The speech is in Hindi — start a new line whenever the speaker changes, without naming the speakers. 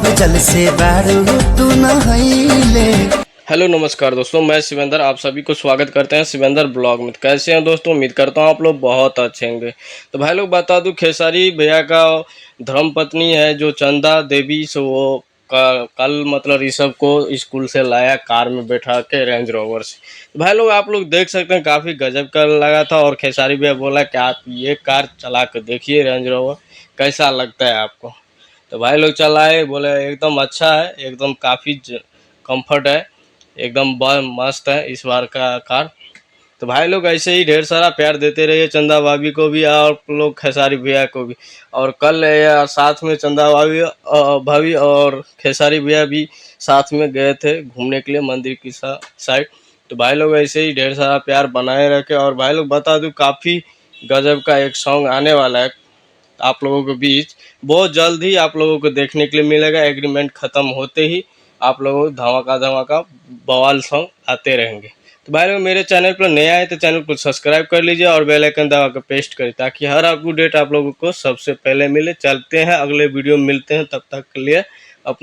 जल से बारू तू नहैले।
हेलो नमस्कार दोस्तों, मैं शिवेंद्र आप सभी को स्वागत करते हैं शिवेंद्र ब्लॉग में। कैसे हैं दोस्तों? उम्मीद करता हूं आप लोग बहुत अच्छे होंगे। तो भाई लोग बता दूं, खेसारी भैया का धर्मपत्नी है जो चंदा देवी, सो वो कल मतलब ऋषभ को स्कूल से लाया कार में बैठा के रेंज रोवर से। तो भाई लोग आप लोग देख सकते हैं काफ़ी गजब का लगा था। और खेसारी भैया बोला कि आप ये कार चला के देखिए रेंज रोवर, कैसा लगता है आपको। तो भाई लोग चलाए, बोले एकदम अच्छा है, एकदम काफ़ी कंफर्ट है, एकदम मस्त है इस बार का कार। तो भाई लोग ऐसे ही ढेर सारा प्यार देते रहिए चंदा भाभी को भी और लोग खेसारी भैया को भी। और कल साथ में चंदा भाभी भाभी और खेसारी भैया भी साथ में गए थे घूमने के लिए मंदिर की साइड। तो भाई लोग ऐसे ही ढेर सारा प्यार बनाए रखे। और भाई लोग बता दूं, काफ़ी गजब का एक सॉन्ग आने वाला है आप लोगों के बीच, बहुत जल्द ही आप लोगों को देखने के लिए मिलेगा। एग्रीमेंट ख़त्म होते ही आप लोगों को धमाका धमाका बवाल सॉन्ग आते रहेंगे। तो भाई लोग मेरे चैनल पर नया है तो चैनल को सब्सक्राइब कर लीजिए और बेल आइकन दबा कर पेस्ट करें ताकि हर अपडेट आप लोगों को सबसे पहले मिले। चलते हैं अगले वीडियो में मिलते हैं, तब तक के लिए